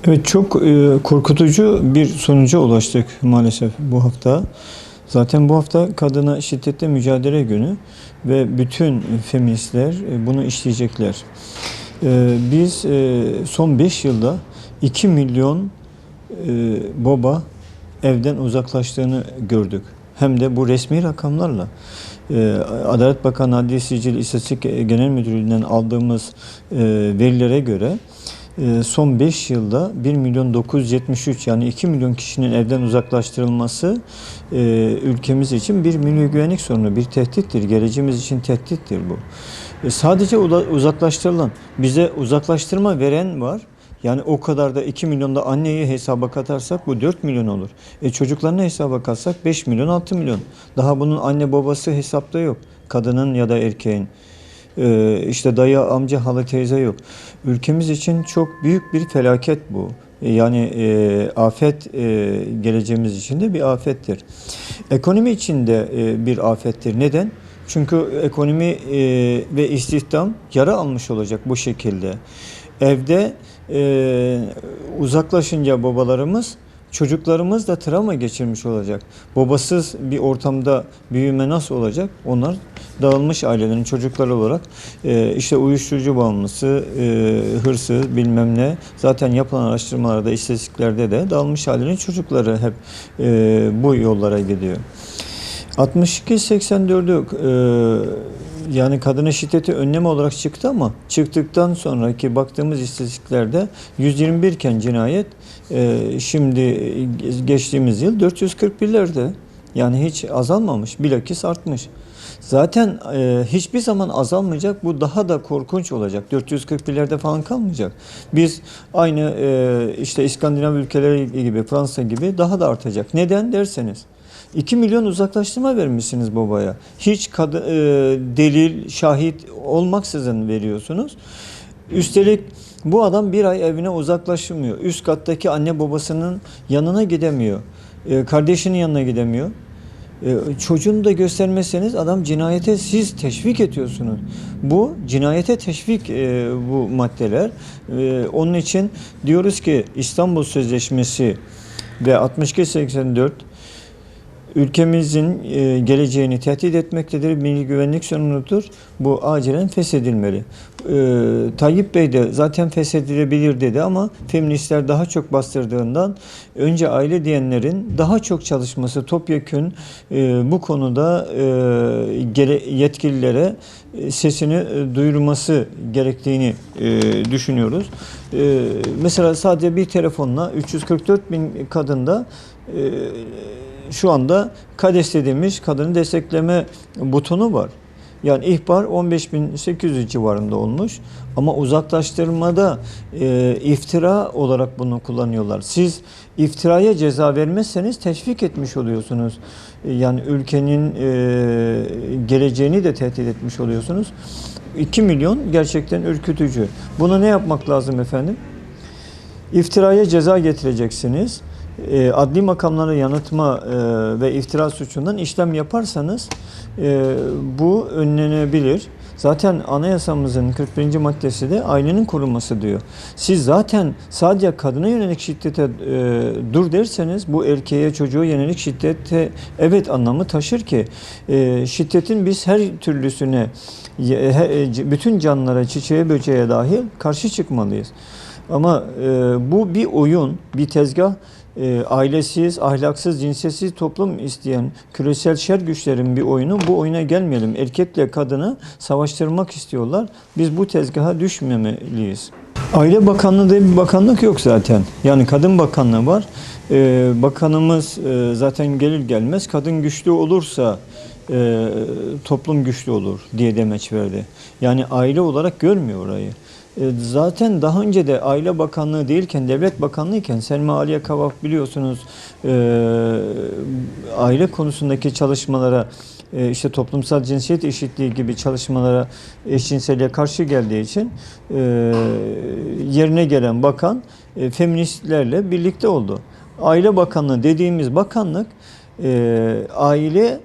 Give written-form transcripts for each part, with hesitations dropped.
Evet, çok korkutucu bir sonuca ulaştık maalesef bu hafta. Zaten bu hafta Kadına Şiddetle Mücadele Günü ve bütün feministler bunu işleyecekler. Biz son 5 yılda 2 milyon baba evden uzaklaştığını gördük. Hem de bu resmi rakamlarla. Adalet Bakanı Adli Sicil İstatistik Genel Müdürlüğü'nden aldığımız verilere göre son 5 yılda 1 milyon 973 yani 2 milyon kişinin evden uzaklaştırılması ülkemiz için bir milli güvenlik sorunu, bir tehdittir. Geleceğimiz için tehdittir bu. Sadece uzaklaştırılan, bize uzaklaştırma veren var. Yani o kadar da 2 milyonda anneyi hesaba katarsak bu 4 milyon olur. Çocuklarını hesaba katsak 5 milyon 6 milyon. Daha bunun anne babası hesapta yok. Kadının ya da erkeğin. İşte dayı, amca, hala, teyze yok. Ülkemiz için çok büyük bir felaket bu. Yani afet geleceğimiz için de bir afettir. Ekonomi için de bir afettir. Neden? Çünkü ekonomi ve istihdam yara almış olacak bu şekilde. Evde uzaklaşınca babalarımız, çocuklarımız da travma geçirmiş olacak. Babasız bir ortamda büyüme nasıl olacak? Onlar dağılmış ailelerin çocukları olarak işte uyuşturucu bağımlısı, hırsız bilmem ne. Zaten yapılan araştırmalarda, istatistiklerde de dağılmış ailelerin çocukları hep bu yollara gidiyor. 62-84'ü yani kadına şiddeti önleme olarak çıktı ama çıktıktan sonraki baktığımız istatistiklerde 121 iken cinayet şimdi geçtiğimiz yıl 441'lerde. Yani hiç azalmamış, bilakis artmış. Zaten hiçbir zaman azalmayacak, bu daha da korkunç olacak. 441'lerde falan kalmayacak. Biz aynı işte İskandinav ülkeleri gibi, Fransa gibi daha da artacak. Neden derseniz, 2 milyon uzaklaştırma vermişsiniz babaya. Hiç delil, şahit olmaksızın veriyorsunuz. Üstelik bu adam bir ay evine uzaklaşmıyor. Üst kattaki anne babasının yanına gidemiyor. Kardeşinin yanına gidemiyor. Çocuğunu da göstermezseniz adam cinayete siz teşvik ediyorsunuz. Bu cinayete teşvik bu maddeler. Onun için diyoruz ki İstanbul Sözleşmesi ve 62-84 ülkemizin geleceğini tehdit etmektedir. Milli güvenlik sorunudur. Bu acilen feshedilmeli. Tayyip Bey de zaten feshedilebilir dedi ama feministler daha çok bastırdığından önce aile diyenlerin daha çok çalışması, topyekün bu konuda yetkililere sesini duyurması gerektiğini düşünüyoruz. Mesela sadece bir telefonla 344 bin kadında şu anda KADES dediğimiz kadını destekleme butonu var. Yani ihbar 15.800 civarında olmuş. Ama uzaklaştırmada iftira olarak bunu kullanıyorlar. Siz iftiraya ceza vermezseniz teşvik etmiş oluyorsunuz. Yani ülkenin geleceğini de tehdit etmiş oluyorsunuz. 2 milyon gerçekten ürkütücü. Buna ne yapmak lazım efendim? İftiraya ceza getireceksiniz. Adli makamlara yanıltma ve iftira suçundan işlem yaparsanız bu önlenebilir. Zaten anayasamızın 41. maddesi de ailenin korunması diyor. Siz zaten sadece kadına yönelik şiddete dur derseniz bu erkeğe, çocuğa yönelik şiddete evet anlamı taşır ki şiddetin biz her türlüsüne, bütün canlılara, çiçeğe, böceğe dahil karşı çıkmalıyız. Ama bu bir oyun, bir tezgah. Ailesiz, ahlaksız, cinsiyetsiz toplum isteyen küresel şer güçlerin bir oyunu. Bu oyuna gelmeyelim. Erkekle kadını savaştırmak istiyorlar. Biz bu tezgaha düşmemeliyiz. Aile Bakanlığı diye bir bakanlık yok zaten. Yani Kadın Bakanlığı var. Bakanımız zaten gelir gelmez kadın güçlü olursa toplum güçlü olur diye demeç verdi. Yani aile olarak görmüyor orayı. Zaten daha önce de Aile Bakanlığı değilken, Devlet Bakanlığı iken Selma Aliye Kavak biliyorsunuz aile konusundaki çalışmalara, işte toplumsal cinsiyet eşitliği gibi çalışmalara eşcinselliğe karşı geldiği için yerine gelen bakan feministlerle birlikte oldu. Aile Bakanlığı dediğimiz bakanlık aile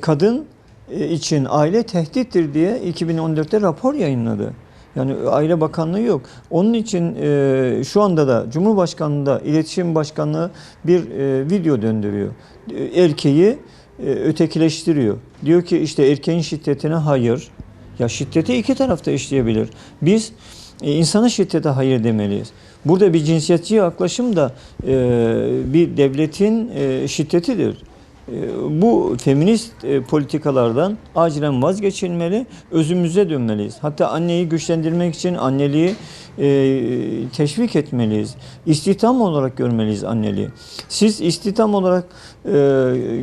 kadın için aile tehdittir diye 2014'te rapor yayınladı. Yani Aile Bakanlığı yok. Onun için şu anda da Cumhurbaşkanlığı'nda İletişim Başkanlığı bir video döndürüyor. Erkeği ötekileştiriyor. Diyor ki işte erkeğin şiddetine hayır. Ya şiddeti iki tarafta işleyebilir. Biz insana şiddete hayır demeliyiz. Burada bir cinsiyetçi yaklaşım da bir devletin şiddetidir. Bu feminist politikalardan acilen vazgeçilmeli, özümüze dönmeliyiz. Hatta anneyi güçlendirmek için anneliği teşvik etmeliyiz. İstihdam olarak görmeliyiz anneliği. Siz istihdam olarak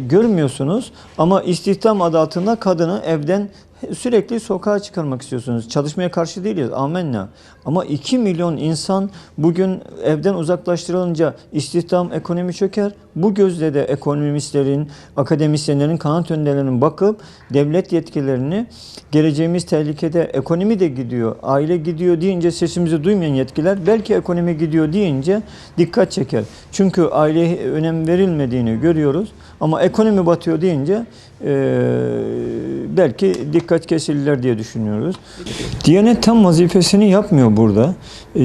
görmüyorsunuz ama istihdam adı altında kadını evden sürekli sokağa çıkarmak istiyorsunuz. Çalışmaya karşı değiliz. Amenna. Ama 2 milyon insan bugün evden uzaklaştırılınca istihdam, ekonomi çöker. Bu gözle de ekonomistlerin, akademisyenlerin, kanaat önderlerinin bakıp devlet yetkililerini geleceğimiz tehlikede, ekonomi de gidiyor, aile gidiyor deyince sesimizi duymayan yetkiler belki ekonomi gidiyor deyince dikkat çeker. Çünkü aileye önem verilmediğini görüyoruz ama ekonomi batıyor deyince belki dikkat kesilirler diye düşünüyoruz. Diyanet tam vazifesini yapmıyor burada.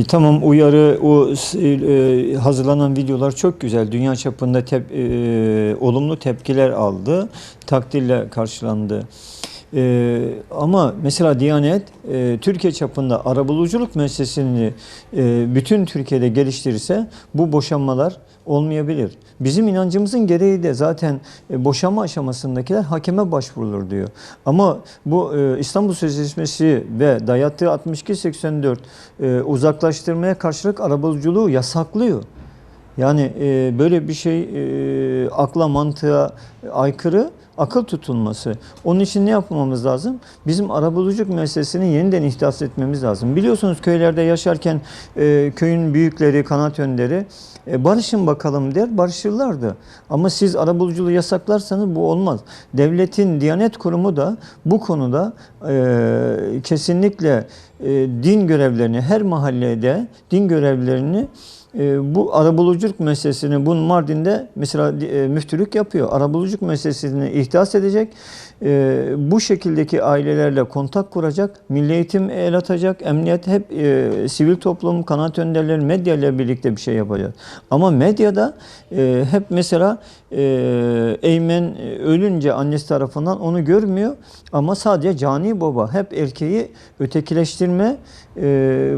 Tamam uyarı, hazırlanan videolar çok güzel. Dünya çapında olumlu tepkiler aldı. Takdirle karşılandı. Ama mesela Diyanet Türkiye çapında arabuluculuk meselesini bütün Türkiye'de geliştirirse bu boşanmalar olmayabilir. Bizim inancımızın gereği de zaten boşanma aşamasındakiler hakeme başvurulur diyor. Ama bu İstanbul Sözleşmesi ve dayattığı 62-84 uzaklaştırmaya karşılık arabuluculuğu yasaklıyor. Yani böyle bir şey akla mantığa aykırı, akıl tutulması. Onun için ne yapmamız lazım? Bizim arabuluculuk meselesini yeniden ihdas etmemiz lazım. Biliyorsunuz köylerde yaşarken köyün büyükleri, kanaat önderi barışın bakalım der, barışırlardı. Ama siz arabuluculuğu yasaklarsanız bu olmaz. Devletin Diyanet Kurumu da bu konuda kesinlikle din görevlerini, her mahallede din görevlerini bu arabuluculuk meselesini bunun Mardin'de mesela müftülük yapıyor. Arabuluculuk meselesini ihdas edecek. Bu şekildeki ailelerle kontak kuracak. Milli Eğitim el atacak. Emniyet hep sivil toplum, kanaat önderleri, medya ile birlikte bir şey yapacak. Ama medyada hep mesela Eymen ölünce annesi tarafından onu görmüyor. Ama sadece cani baba hep erkeği ötekileştirme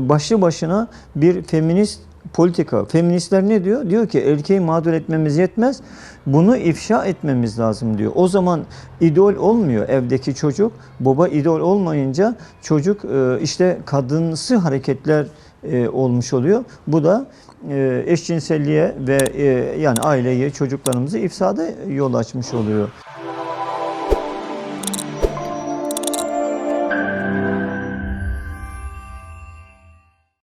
başlı başına bir feminist politika. Feministler ne diyor? Diyor ki erkeği mağdur etmemiz yetmez. Bunu ifşa etmemiz lazım diyor. O zaman idol olmuyor evdeki çocuk. Baba idol olmayınca çocuk işte kadınsı hareketler olmuş oluyor. Bu da eşcinselliğe ve yani aileyi, çocuklarımızı ifsada yol açmış oluyor.